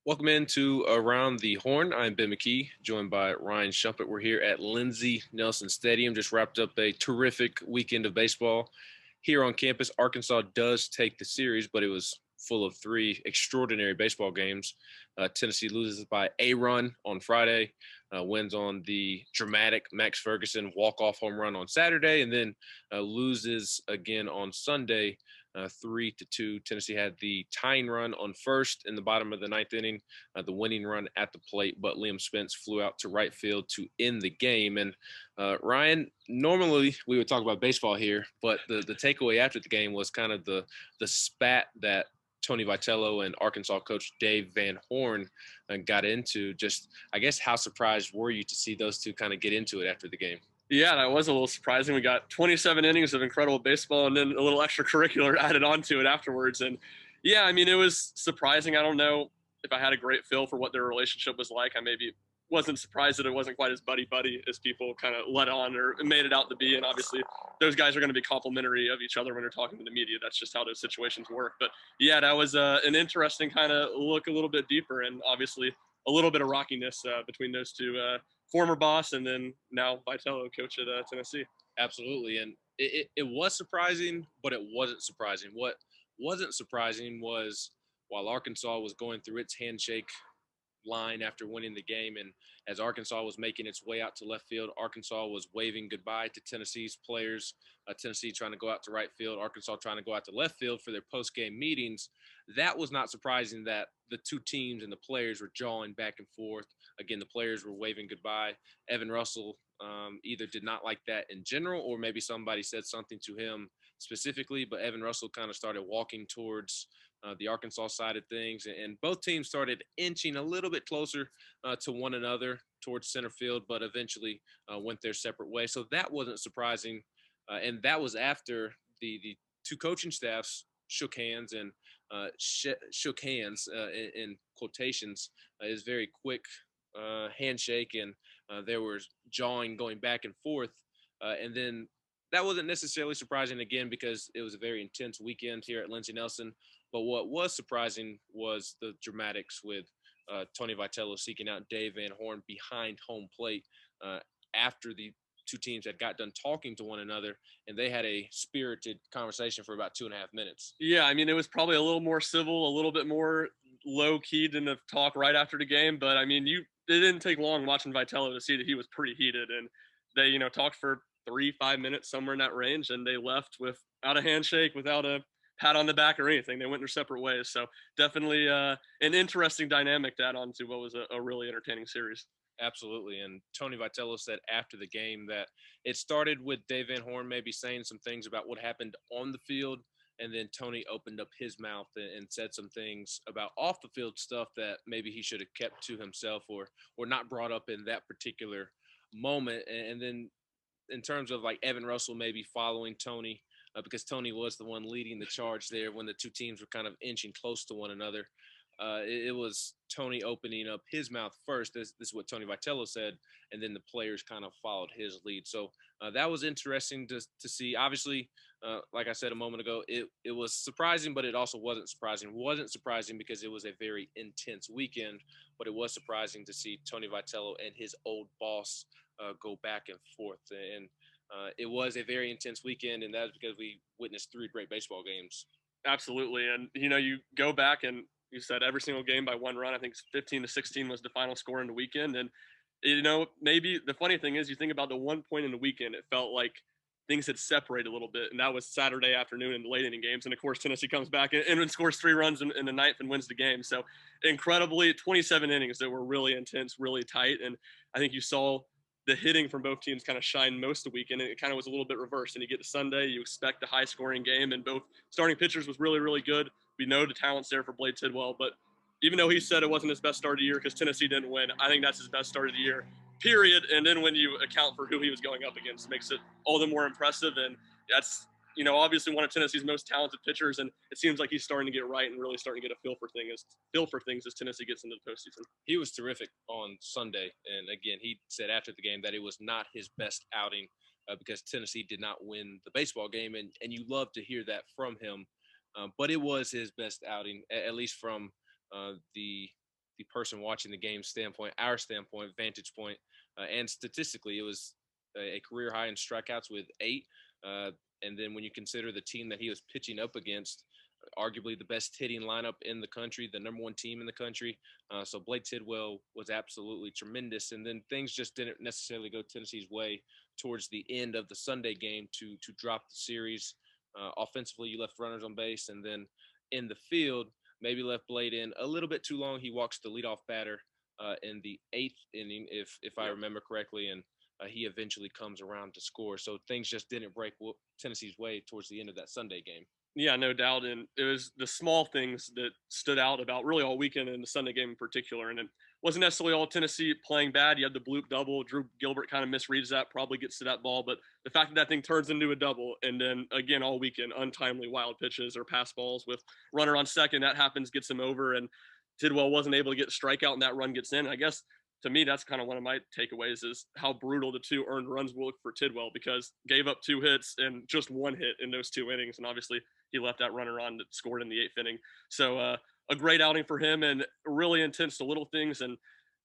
Welcome into Around the Horn. I'm Ben McKee, joined by Ryan Shumpet. We're here at Lindsey Nelson Stadium. Just wrapped up a terrific weekend of baseball here on campus. Arkansas does take the series, but it was full of three extraordinary baseball games. Tennessee loses by a run on Friday, wins on the dramatic Max Ferguson walk-off home run on Saturday, and then loses again on Sunday 3-2. Tennessee had the tying run on first in the bottom of the ninth inning, the winning run at the plate, but Liam Spence flew out to right field to end the game. And Ryan, normally we would talk about baseball here, but the takeaway after the game was kind of the spat that Tony Vitello and Arkansas coach Dave Van Horn got into. Just, I guess, how surprised were you to see those two kind of get into it after the game? Yeah, that was a little surprising. We got 27 innings of incredible baseball and then a little extracurricular added onto it afterwards. And yeah, I mean, it was surprising. I don't know if I had a great feel for what their relationship was like. I maybe wasn't surprised that it wasn't quite as buddy-buddy as people kind of let on or made it out to be. And obviously, those guys are going to be complimentary of each other when they're talking to the media. That's just how those situations work. But yeah, that was an interesting kind of look a little bit deeper, and obviously a little bit of rockiness between those two former boss and then now Vitello, coach at Tennessee. Absolutely. And it was surprising, but it wasn't surprising. What wasn't surprising was while Arkansas was going through its handshake line after winning the game, and as Arkansas was making its way out to left field, Arkansas was waving goodbye to Tennessee's players. Tennessee trying to go out to right field, Arkansas trying to go out to left field for their post-game meetings. That was not surprising that the two teams and the players were jawing back and forth. Again, the players were waving goodbye. Evan Russell either did not like that in general, or maybe somebody said something to him specifically, but Evan Russell kind of started walking towards the Arkansas side of things, and both teams started inching a little bit closer to one another towards center field, but eventually went their separate ways. So that wasn't surprising, and that was after the two coaching staffs shook hands and shook hands in quotations. Is very quick handshake, and there was jawing going back and forth, and then that wasn't necessarily surprising again because it was a very intense weekend here at Lindsey Nelson. But what was surprising was the dramatics with Tony Vitello seeking out Dave Van Horn behind home plate after the two teams had got done talking to one another, and they had a spirited conversation for about 2.5 minutes. Yeah, I mean, it was probably a little more civil, a little bit more low key than the talk right after the game. But I mean, it didn't take long watching Vitello to see that he was pretty heated, and they talked for 3-5 minutes somewhere in that range, and they left without a handshake, without a pat on the back or anything. They went their separate ways. So definitely an interesting dynamic to add on to what was a really entertaining series. Absolutely. And Tony Vitello said after the game that it started with Dave Van Horn maybe saying some things about what happened on the field. And then Tony opened up his mouth and said some things about off the field stuff that maybe he should have kept to himself or not brought up in that particular moment. And then in terms of like Evan Russell maybe following Tony, because Tony was the one leading the charge there when the two teams were kind of inching close to one another. It was Tony opening up his mouth first. This is what Tony Vitello said, and then the players kind of followed his lead. So that was interesting to see. Obviously, like I said a moment ago, it was surprising, but it also wasn't surprising. It wasn't surprising because it was a very intense weekend, but it was surprising to see Tony Vitello and his old boss go back and forth. And it was a very intense weekend, and that's because we witnessed three great baseball games. Absolutely. And, you go back and you said every single game by one run. I think 15-16 was the final score in the weekend. And, maybe the funny thing is you think about the one point in the weekend, it felt like things had separated a little bit. And that was Saturday afternoon in the late inning games. And of course, Tennessee comes back and scores 3 runs in the ninth and wins the game. So incredibly 27 innings that were really intense, really tight. And I think you saw the hitting from both teams kind of shine most of the weekend, and it kind of was a little bit reversed. And you get to Sunday, you expect a high-scoring game, and both starting pitchers was really, really good. We know the talent's there for Blade Tidwell, but even though he said it wasn't his best start of the year because Tennessee didn't win, I think that's his best start of the year, period. And then when you account for who he was going up against, it makes it all the more impressive. And that's obviously one of Tennessee's most talented pitchers, and it seems like he's starting to get right and really starting to get a feel for things as Tennessee gets into the postseason. He was terrific on Sunday, and again, he said after the game that it was not his best outing because Tennessee did not win the baseball game, and you love to hear that from him. But it was his best outing, at least from the the person watching the game standpoint, our standpoint, vantage point, and statistically, it was a career high in strikeouts with 8. Uh, and then when you consider the team that he was pitching up against, arguably the best hitting lineup in the country, the number one team in the country. So Blake Tidwell was absolutely tremendous. And then things just didn't necessarily go Tennessee's way towards the end of the Sunday game to drop the series. Offensively, you left runners on base, and then in the field, maybe left Blade in a little bit too long. He walks the leadoff batter in the 8th inning, if I remember correctly, and he eventually comes around to score. So things just didn't break Tennessee's way towards the end of that Sunday game. Yeah, no doubt. And it was the small things that stood out about really all weekend and the Sunday game in particular. And it wasn't necessarily all Tennessee playing bad. You had the bloop double. Drew Gilbert kind of misreads that, probably gets to that ball. But the fact that that thing turns into a double, and then again all weekend, untimely wild pitches or pass balls with runner on second, that happens, gets him over. And Tidwell wasn't able to get a strikeout, and that run gets in. And I guess to me, that's kind of one of my takeaways is how brutal the 2 earned runs will look for Tidwell, because gave up 2 hits and just 1 hit in those 2 innings. And obviously he left that runner on that scored in the 8th inning. So a great outing for him, and really intense to little things. And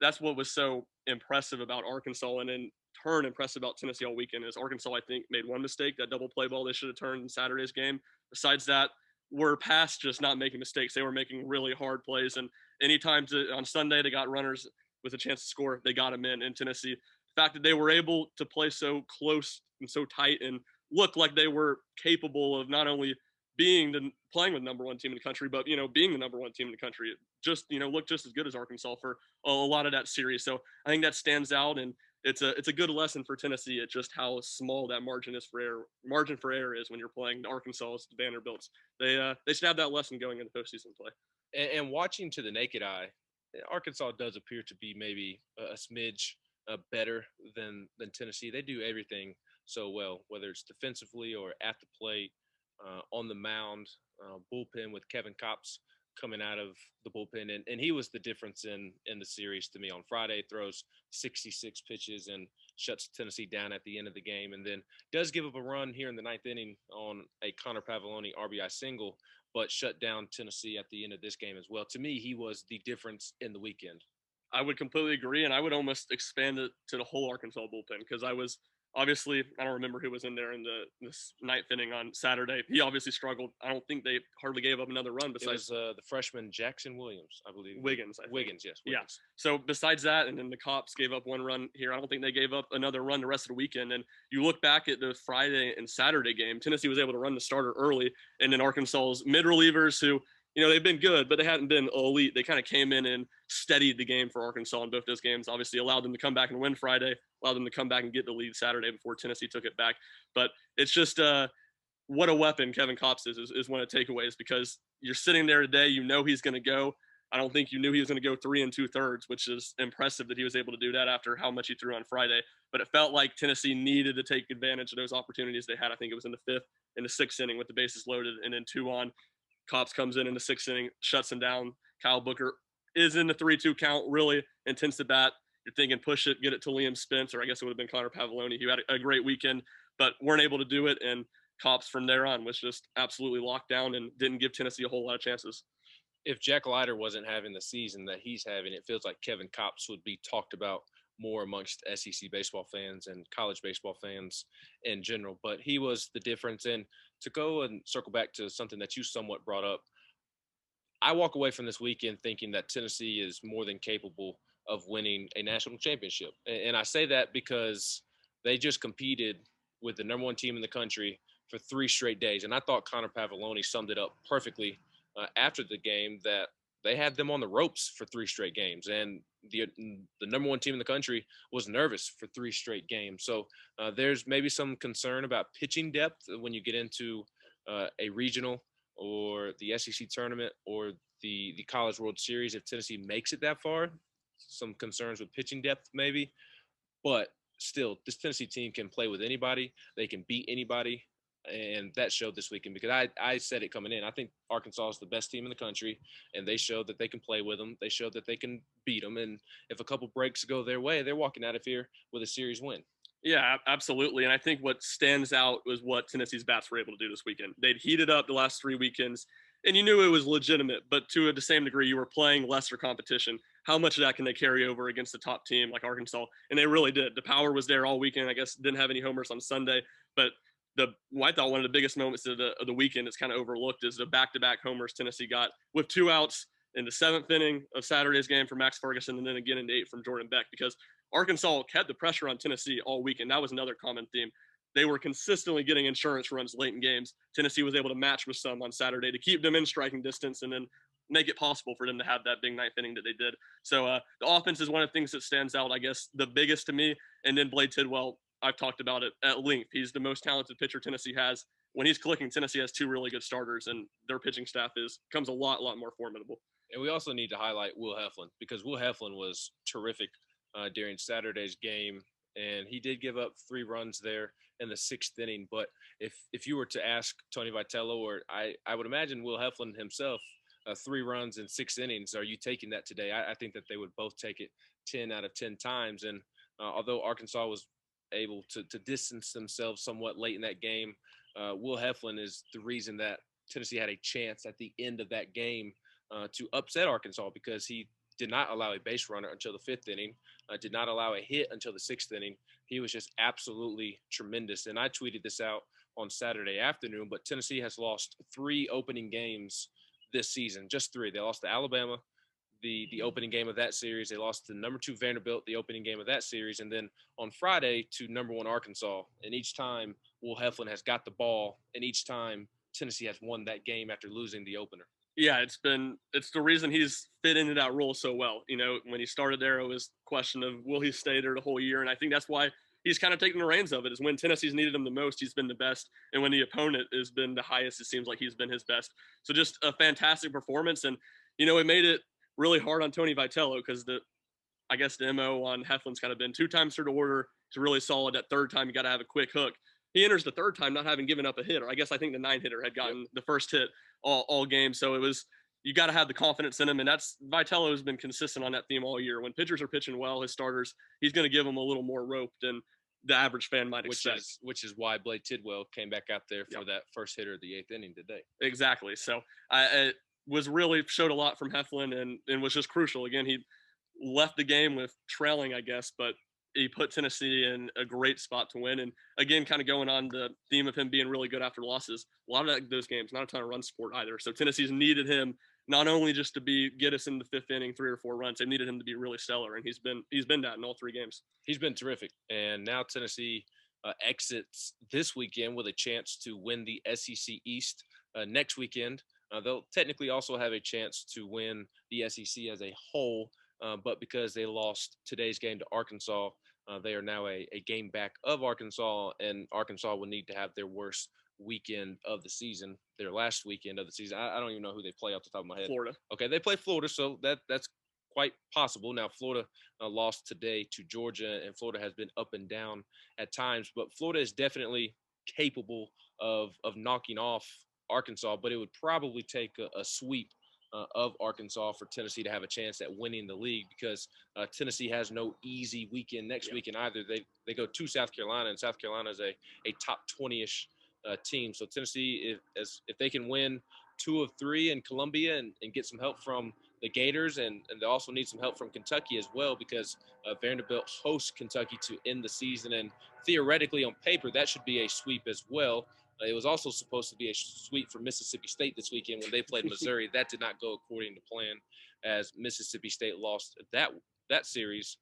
that's what was so impressive about Arkansas, and in turn impressive about Tennessee all weekend is Arkansas, I think, made one mistake, that double play ball they should have turned in Saturday's game. Besides that, we're past just not making mistakes. They were making really hard plays. And anytime on Sunday they got runners with a chance to score, they got them in Tennessee. The fact that they were able to play so close and so tight and look like they were capable of not only playing with number 1 team in the country, but being the number 1 team in the country, it just looked just as good as Arkansas for a lot of that series. So I think that stands out, and it's a good lesson for Tennessee at just how small that margin for error is when you're playing the Arkansas, Vanderbilts. They should have that lesson going into postseason play. And watching to the naked eye, Arkansas does appear to be maybe a smidge better than Tennessee. They do everything so well, whether it's defensively or at the plate, on the mound, bullpen with Kevin Kopps coming out of the bullpen. And he was the difference in the series to me on Friday. Throws 66 pitches and shuts Tennessee down at the end of the game, and then does give up a run here in the 9th inning on a Connor Pavolony RBI single, but shut down Tennessee at the end of this game as well. To me, he was the difference in the weekend. I would completely agree, and I would almost expand it to the whole Arkansas bullpen, because obviously, I don't remember who was in there in this 9th inning on Saturday. He obviously struggled. I don't think they hardly gave up another run besides. It was the freshman Jackson Williams, I believe. Wiggins, I think. Wiggins, yes. Wiggins. Yeah. So besides that, and then the Kopps gave up 1 run here. I don't think they gave up another run the rest of the weekend. And you look back at the Friday and Saturday game, Tennessee was able to run the starter early, and then Arkansas's mid relievers, who they've been good, but they hadn't been elite. They kind of came in and steadied the game for Arkansas in both those games. Obviously allowed them to come back and win Friday, allowed them to come back and get the lead Saturday before Tennessee took it back. But it's just what a weapon Kevin Kopps is one of the takeaways, because you're sitting there today, he's going to go. I don't think you knew he was going to go 3 2/3, which is impressive that he was able to do that after how much he threw on Friday. But it felt like Tennessee needed to take advantage of those opportunities they had. I think it was in the 5th and the 6th inning with the bases loaded, and then 2 on. Kopps comes in the 6th inning, shuts him down. Kyle Booker is in the 3-2 count, really intense at bat. You're thinking push it, get it to Liam Spence, or I guess it would have been Connor Pavolony. He had a great weekend, but weren't able to do it. And Kopps from there on was just absolutely locked down and didn't give Tennessee a whole lot of chances. If Jack Leiter wasn't having the season that he's having, it feels like Kevin Kopps would be talked about more amongst SEC baseball fans and college baseball fans in general. But he was the difference. And to go and circle back to something that you somewhat brought up, I walk away from this weekend thinking that Tennessee is more than capable of winning a national championship. And I say that because they just competed with the number 1 team in the country for 3 straight days. And I thought Connor Pavolony summed it up perfectly after the game, that they had them on the ropes for 3 straight games. And the number 1 team in the country was nervous for 3 straight games. So there's maybe some concern about pitching depth when you get into a regional or the SEC tournament or the College World Series. If Tennessee makes it that far, some concerns with pitching depth maybe. But still, this Tennessee team can play with anybody. They can beat anybody. And that showed this weekend, because I said it coming in. I think Arkansas is the best team in the country, and they showed that they can play with them. They showed that they can beat them. And if a couple breaks go their way, they're walking out of here with a series win. Yeah, absolutely. And I think what stands out was what Tennessee's bats were able to do this weekend. They'd heated up the last 3 weekends, and you knew it was legitimate, but to the same degree, you were playing lesser competition. How much of that can they carry over against the top team like Arkansas? And they really did. The power was there all weekend. I guess didn't have any homers on Sunday, but I thought one of the biggest moments of the weekend is kind of overlooked is the back-to-back homers Tennessee got with 2 outs in the 7th inning of Saturday's game from Max Ferguson, and then again in the 8th from Jordan Beck, because Arkansas kept the pressure on Tennessee all weekend. That was another common theme. They were consistently getting insurance runs late in games. Tennessee was able to match with some on Saturday to keep them in striking distance and then make it possible for them to have that big 9th inning that they did. So the offense is one of the things that stands out, I guess, the biggest to me. And then Blade Tidwell, I've talked about it at length. He's the most talented pitcher Tennessee has. When he's clicking, Tennessee has 2 really good starters, and their pitching staff comes a lot more formidable. And we also need to highlight Will Heflin, because Will Heflin was terrific during Saturday's game, and he did give up 3 runs there in the 6th inning. But if you were to ask Tony Vitello, or I would imagine Will Heflin himself, 3 runs in 6 innings, are you taking that today? I think that they would both take it 10 out of 10 times. And although Arkansas was able to distance themselves somewhat late in that game, Will Heflin is the reason that Tennessee had a chance at the end of that game to upset Arkansas, because he did not allow a base runner until the 5th inning, did not allow a hit until the 6th inning. He was just absolutely tremendous. And I tweeted this out on Saturday afternoon, but Tennessee has lost 3 opening games this season, just 3. They lost to Alabama, the opening game of that series. They lost to number 2 Vanderbilt, the opening game of that series, and then on Friday to number 1 Arkansas. And each time Will Heflin has got the ball, and each time Tennessee has won that game after losing the opener. Yeah, it's the reason he's fit into that role so well. You know, when he started there, it was a question of will he stay there the whole year, and I think that's why he's kind of taking the reins of it. Is when Tennessee's needed him the most, he's been the best, and when the opponent has been the highest, it seems like he's been his best. So just a fantastic performance, and it made it really hard on Tony Vitello, because I guess the MO on Heflin's kind of been 2 times through the order is really solid. That 3rd time, you got to have a quick hook. He enters the 3rd time not having given up a hit, or I guess I think the 9-hitter had gotten the first hit all game. So it was, you got to have the confidence in him, and that's Vitello has been consistent on that theme all year. When pitchers are pitching well, his starters, he's going to give them a little more rope than the average fan might expect. Which is why Blade Tidwell came back out there for that first hitter of the 8th inning today. Exactly. So it was really showed a lot from Heflin, and was just crucial. Again, he left the game with trailing, I guess, but he put Tennessee in a great spot to win. And again, kind of going on the theme of him being really good after losses, a lot of those games, not a ton of run support either. So Tennessee's needed him not only just to get us in the 5th inning, 3 or 4 runs. They needed him to be really stellar, and he's been that in all 3 games. He's been terrific. And now Tennessee exits this weekend with a chance to win the SEC East next weekend. They'll technically also have a chance to win the SEC as a whole, but because they lost today's game to Arkansas, they are now a game back of Arkansas, and Arkansas will need to have their worst weekend of the season, their last weekend of the season. I don't even know who they play off the top of my head. Florida. Okay, they play Florida, so that's quite possible. Now, Florida lost today to Georgia, and Florida has been up and down at times, but Florida is definitely capable of knocking off Arkansas, but it would probably take a sweep of Arkansas for Tennessee to have a chance at winning the league, because Tennessee has no easy weekend next weekend either. They go to South Carolina, and South Carolina is a top 20-ish team. So Tennessee, if they can win 2 of 3 in Columbia and get some help from the Gators, and they also need some help from Kentucky as well, because Vanderbilt hosts Kentucky to end the season, and theoretically on paper that should be a sweep as well. It was also supposed to be a sweep for Mississippi State this weekend when they played Missouri. That did not go according to plan, as Mississippi State lost that series.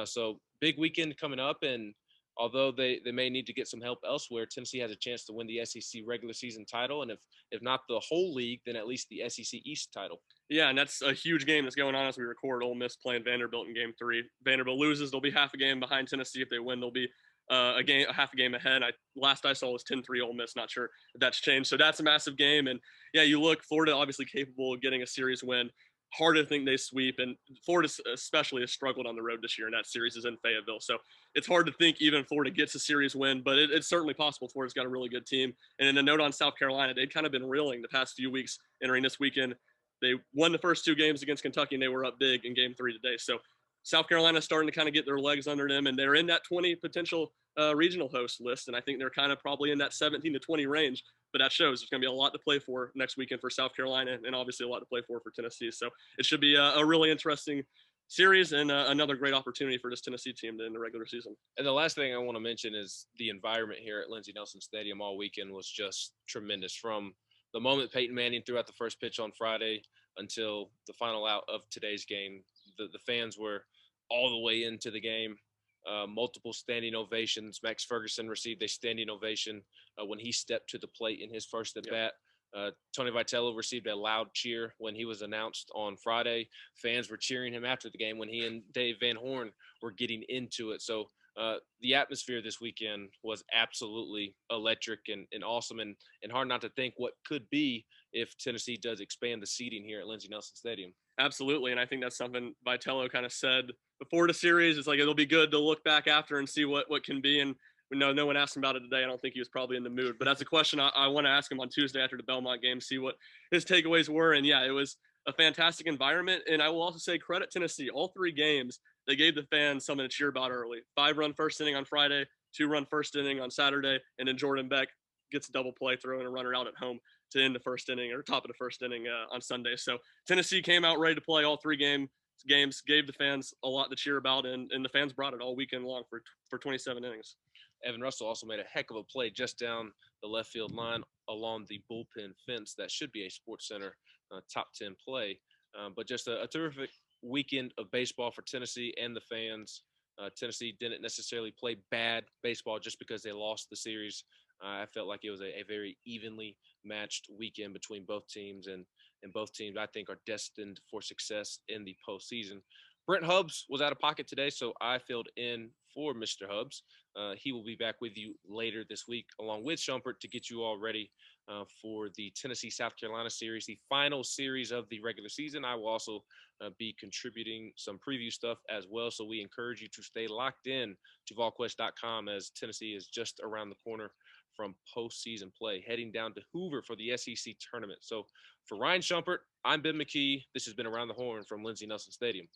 So big weekend coming up, and although they may need to get some help elsewhere, Tennessee has a chance to win the SEC regular season title, and if not the whole league, then at least the SEC East title. Yeah, and that's a huge game that's going on as we record. Ole Miss playing Vanderbilt in Game 3. Vanderbilt loses, they'll be half a game behind Tennessee. If they win, they'll be half a game ahead. Last I saw was 10-3 Ole Miss. Not sure if that's changed. So that's a massive game. And yeah, you look, Florida obviously capable of getting a series win. Hard to think they sweep, and Florida especially has struggled on the road this year, and that series is in Fayetteville. So it's hard to think even Florida gets a series win, but it's certainly possible. Florida's got a really good team. And then a note on South Carolina, they've kind of been reeling the past few weeks entering this weekend. They won the first 2 games against Kentucky, and they were up big in Game 3 today. So South Carolina's starting to kind of get their legs under them, and they're in that 20 potential regional host list, and I think they're kind of probably in that 17 to 20 range. But that shows there's going to be a lot to play for next weekend for South Carolina, and obviously a lot to play for Tennessee. So it should be a really interesting series and another great opportunity for this Tennessee team in the regular season. And the last thing I want to mention is the environment here at Lindsey Nelson Stadium all weekend was just tremendous. From the moment Peyton Manning threw out the first pitch on Friday until the final out of today's game, the fans were all the way into the game. Multiple standing ovations. Max Ferguson received a standing ovation when he stepped to the plate in his first at bat. Tony Vitello received a loud cheer when he was announced on Friday. Fans were cheering him after the game when he and Dave Van Horn were getting into it. So the atmosphere this weekend was absolutely electric and awesome, and hard not to think what could be if Tennessee does expand the seating here at Lindsey Nelson Stadium. Absolutely, and I think that's something Vitello kind of said before the series. It's like it'll be good to look back after and see what can be. And no one asked him about it today. I don't think he was probably in the mood. But that's a question I want to ask him on Tuesday after the Belmont game, see what his takeaways were. And yeah, it was a fantastic environment. And I will also say credit Tennessee. All three games, they gave the fans something to cheer about early. 5-run first inning on Friday, 2-run first inning on Saturday, and then Jordan Beck gets a double play, throwing a runner out at home to end the first inning or top of the first inning on Sunday. So Tennessee came out ready to play all three games, gave the fans a lot to cheer about, and the fans brought it all weekend long for 27 innings. Evan Russell also made a heck of a play just down the left field line along the bullpen fence. That should be a Sports Center top 10 play. But just a terrific weekend of baseball for Tennessee and the fans. Tennessee didn't necessarily play bad baseball just because they lost the series. I felt like it was a very evenly matched weekend between both teams, and both teams, I think, are destined for success in the postseason. Brent Hubbs was out of pocket today, so I filled in for Mr. Hubbs. He will be back with you later this week, along with Shumpert, to get you all ready for the Tennessee-South Carolina series, the final series of the regular season. I will also be contributing some preview stuff as well, so we encourage you to stay locked in to VolQuest.com as Tennessee is just around the corner from postseason play, heading down to Hoover for the SEC tournament. So for Ryan Shumpert, I'm Ben McKee. This has been Around the Horn from Lindsey Nelson Stadium.